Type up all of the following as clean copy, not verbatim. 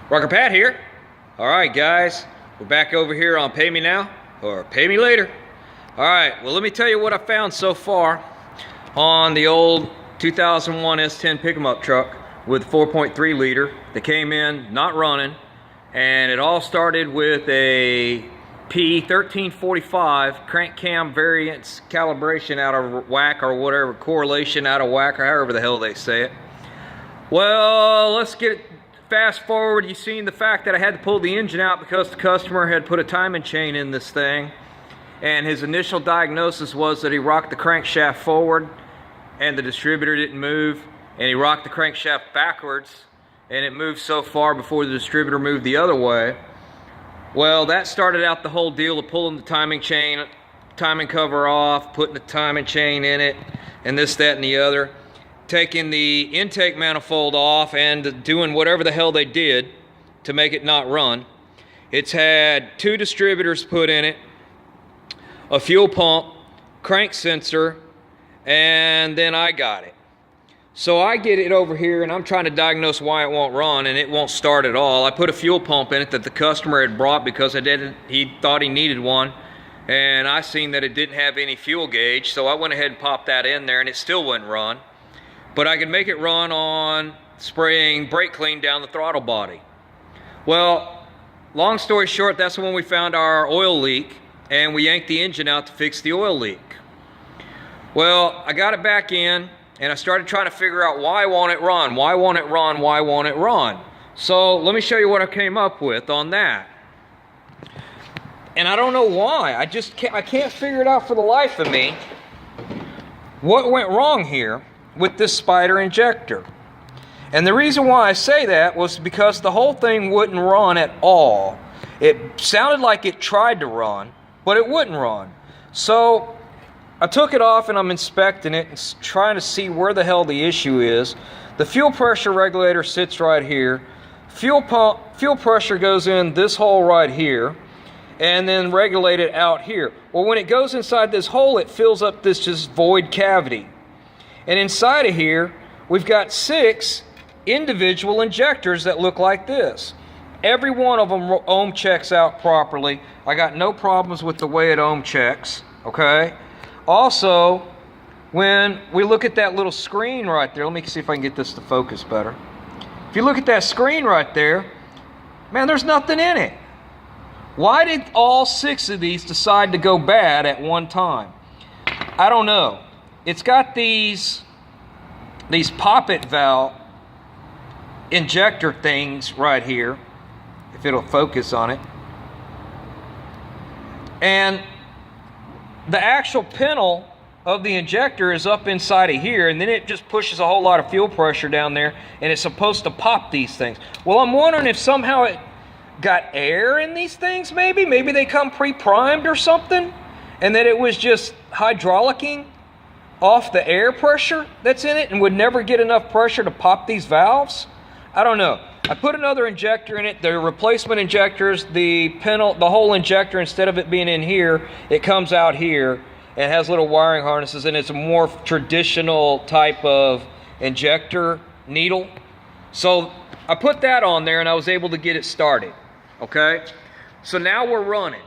Rocker Pat here. Alright guys, we're back over here on Pay Me Now or Pay Me Later. Alright, well let me tell you what I found so far on the old 2001 S10 pick-em-up truck with 4.3 liter that came in not running, and it all started with a P1345 crank cam variance calibration out of whack or whatever, correlation out of whack or however the hell they say it. Well, let's get it fast forward. You've seen the fact that I had to pull the engine out because the customer had put a timing chain in this thing, and his initial diagnosis was that he rocked the crankshaft forward and the distributor didn't move, and he rocked the crankshaft backwards and it moved so far before the distributor moved the other way. Well, that started out the whole deal of pulling the timing chain, timing cover off, putting the timing chain in it, and this, that, and the other, taking the intake manifold off and doing whatever the hell they did to make it not run. It's had 2 distributors put in it, a fuel pump, crank sensor, and then I got it. So I get it over here and I'm trying to diagnose why it won't run, and it won't start at all. I put a fuel pump in it that the customer had brought because he thought he needed one, and I seen that it didn't have any fuel gauge, so I went ahead and popped that in there and it still wouldn't run. But I could make it run on spraying brake clean down the throttle body. Well, long story short, that's when we found our oil leak, and we yanked the engine out to fix the oil leak. Well, I got it back in, and I started trying to figure out why won't it run? Why won't it run? Why won't it run? So let me show you what I came up with on that. And I don't know why. I can't figure it out for the life of me. What went wrong here with this spider injector? And the reason why I say that was because the whole thing wouldn't run at all. It sounded like it tried to run, but it wouldn't run. So I took it off and I'm inspecting it and trying to see where the hell the issue is. The fuel pressure regulator sits right here. Fuel pressure goes in this hole right here, and then regulated out here. Well, when it goes inside this hole, it fills up this just void cavity. And inside of here, we've got 6 individual injectors that look like this. Every one of them ohm checks out properly. I got no problems with the way it ohm checks, okay? Also, when we look at that little screen right there, let me see if I can get this to focus better. If you look at that screen right there, man, there's nothing in it. Why did all 6 of these decide to go bad at one time? I don't know. It's got these poppet valve injector things right here, if it'll focus on it. And the actual pintle of the injector is up inside of here, and then it just pushes a whole lot of fuel pressure down there, and it's supposed to pop these things. Well, I'm wondering if somehow it got air in these things, maybe they come pre-primed or something, and that it was just hydraulicking off the air pressure that's in it and would never get enough pressure to pop these valves. I don't know. I put another injector in it. The replacement injectors, the whole injector, instead of it being in here, it comes out here and has little wiring harnesses, and it's a more traditional type of injector needle. So I put that on there and I was able to get it started. Okay? So now we're running.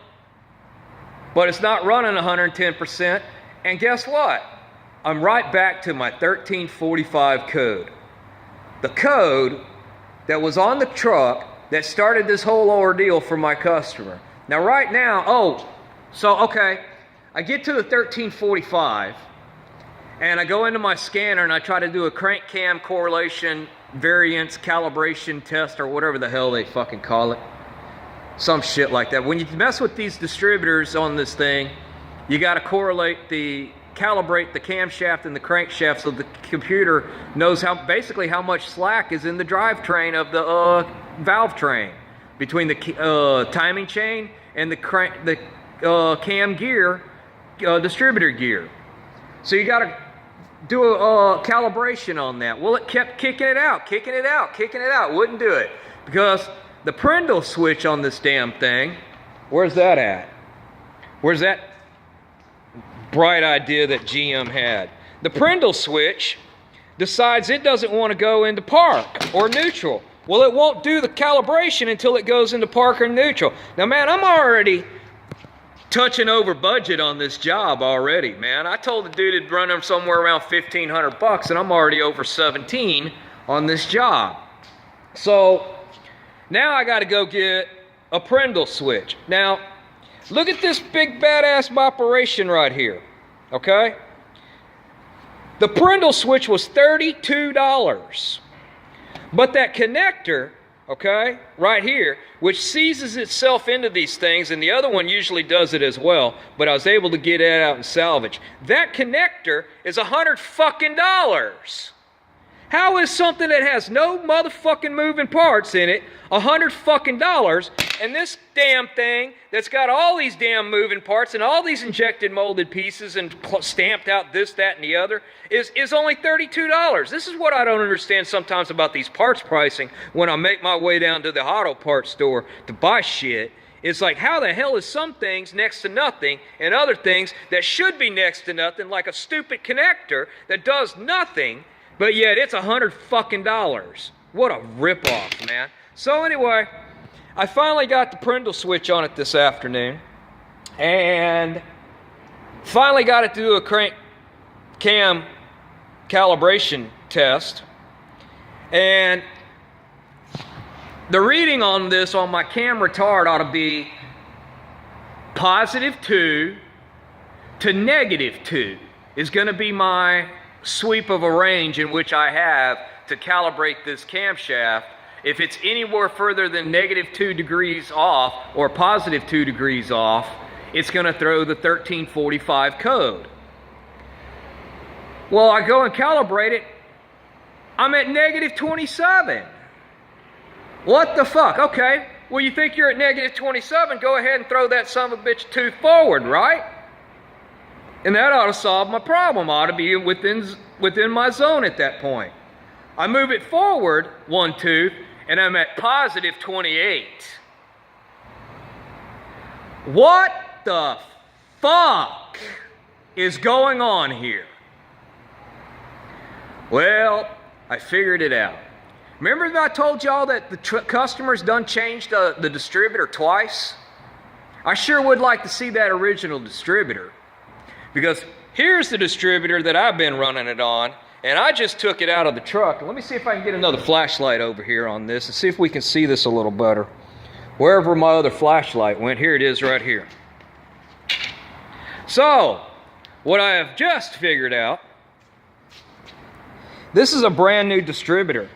But it's not running 110%. And guess what? I'm right back to my 1345 code. The code that was on the truck that started this whole ordeal for my customer. Now right now, I get to the 1345 and I go into my scanner and I try to do a crank cam correlation variance calibration test or whatever the hell they fucking call it. Some shit like that. When you mess with these distributors on this thing, you got to calibrate the camshaft and the crankshaft so the computer knows basically how much slack is in the drivetrain of the valve train between the timing chain and the cam gear, distributor gear. So you got to do a calibration on that. Well, it kept kicking it out, wouldn't do it because the Prindle switch on this damn thing, where's that at? Where's that bright idea that GM had? The Prindle switch decides it doesn't want to go into park or neutral. Well, it won't do the calibration until it goes into Parker neutral. Now, man, I'm already touching over budget on this job already, man. I told the dude it'd run him somewhere around $1,500, and I'm already over 17 on this job. So now I got to go get a Prindle switch. Now, look at this big badass operation right here, okay? The Prindle switch was $32. But that connector, okay, right here, which seizes itself into these things, and the other one usually does it as well, but I was able to get it out and salvage. That connector is $100 fucking. How is something that has no motherfucking moving parts in it $100 fucking, and this damn thing that's got all these damn moving parts and all these injected molded pieces and stamped out this, that, and the other is only $32. This is what I don't understand sometimes about these parts pricing when I make my way down to the auto parts store to buy shit. It's like, how the hell is some things next to nothing and other things that should be next to nothing, like a stupid connector that does nothing, but yet it's $100 fucking. What a ripoff, man. So anyway, I finally got the Prindle switch on it this afternoon, and finally got it to do a crank cam calibration test. And the reading on this on my cam retard ought to be +2 to -2 is going to be my sweep of a range in which I have to calibrate this camshaft. If it's anywhere further than -2 degrees off or +2 degrees off, it's going to throw the 1345 code. Well, I go and calibrate it, I'm at -27. What the fuck? Okay, well, you think you're at -27, go ahead and throw that son of a bitch tooth forward, right? And that ought to solve my problem. I ought to be within my zone at that point. I move it forward one tooth, and I'm at +28. What the fuck is going on here? Well, I figured it out. Remember that I told y'all that the customers done changed the distributor twice? I sure would like to see that original distributor, because here's the distributor that I've been running it on, and I just took it out of the truck. Let me see if I can get another flashlight over here on this and see if we can see this a little better. Wherever my other flashlight went, here it is right here. So, what I have just figured out, this is a brand new distributor.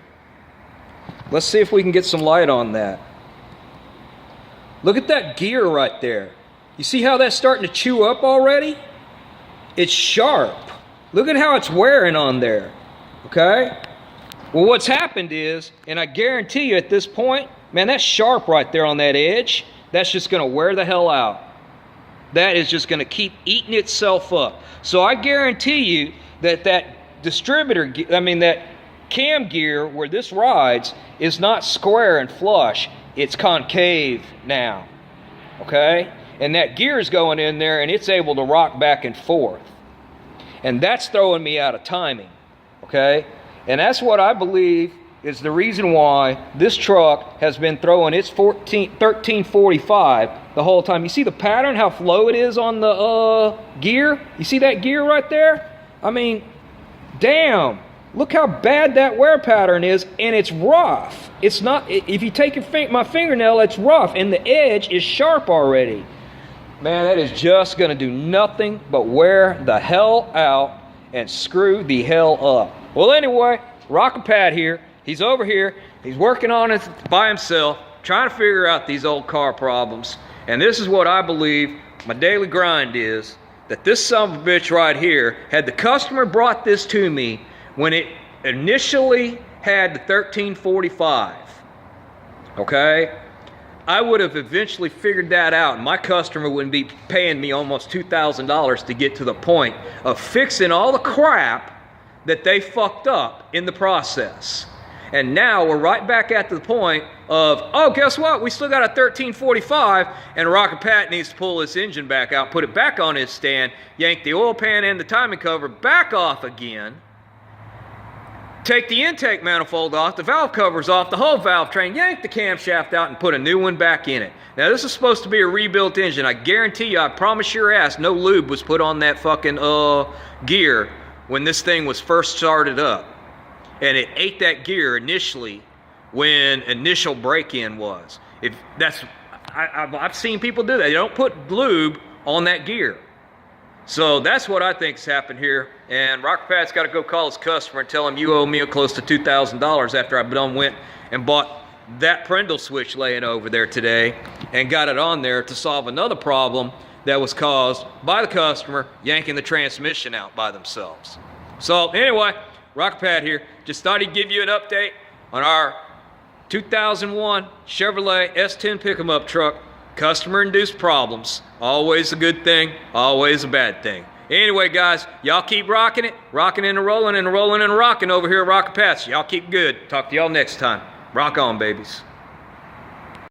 Let's see if we can get some light on that. Look at that gear right there. You see how that's starting to chew up already? It's sharp. Look at how it's wearing on there, okay? Well, what's happened is, and I guarantee you at this point, man, that's sharp right there on that edge. That's just gonna wear the hell out. That is just gonna keep eating itself up. So I guarantee you that that distributor, that cam gear where this rides is not square and flush, it's concave now, okay? And that gear is going in there and it's able to rock back and forth. And that's throwing me out of timing, okay? And that's what I believe is the reason why this truck has been throwing its 1345 the whole time. You see the pattern, how low it is on the gear? You see that gear right there? I mean, damn. Look how bad that wear pattern is, and it's rough. It's not, if you take my fingernail, it's rough, and the edge is sharp already. Man, that is just gonna do nothing but wear the hell out and screw the hell up. Well, anyway, Rockin' Pat here. He's over here. He's working on it by himself, trying to figure out these old car problems. And this is what I believe my daily grind is, that this son of a bitch right here, had the customer brought this to me when it initially had the 1345, okay, I would have eventually figured that out, and my customer wouldn't be paying me almost $2,000 to get to the point of fixing all the crap that they fucked up in the process. And now we're right back at the point of, oh, guess what? We still got a 1345, and Rockin' Pat needs to pull this engine back out, put it back on his stand, yank the oil pan and the timing cover back off again. Take the intake manifold off, the valve covers off, the whole valve train, yank the camshaft out and put a new one back in it. Now this is supposed to be a rebuilt engine. I guarantee you, I promise your ass, no lube was put on that fucking gear when this thing was first started up. And it ate that gear initially when initial break-in was. If that's, I've seen people do that. They don't put lube on that gear. So that's what I think's happened here. And Rocker Pat's got to go call his customer and tell him you owe me close to $2,000 after I went and bought that Prendle switch laying over there today and got it on there to solve another problem that was caused by the customer yanking the transmission out by themselves. So anyway, Rocker Pat here. Just thought he'd give you an update on our 2001 Chevrolet S10 pick-em-up truck. Customer-induced problems. Always a good thing, always a bad thing. Anyway, guys, y'all keep rocking it. Rocking and rolling and rolling and rocking over here at Rocker Pat's. Y'all keep good. Talk to y'all next time. Rock on, babies.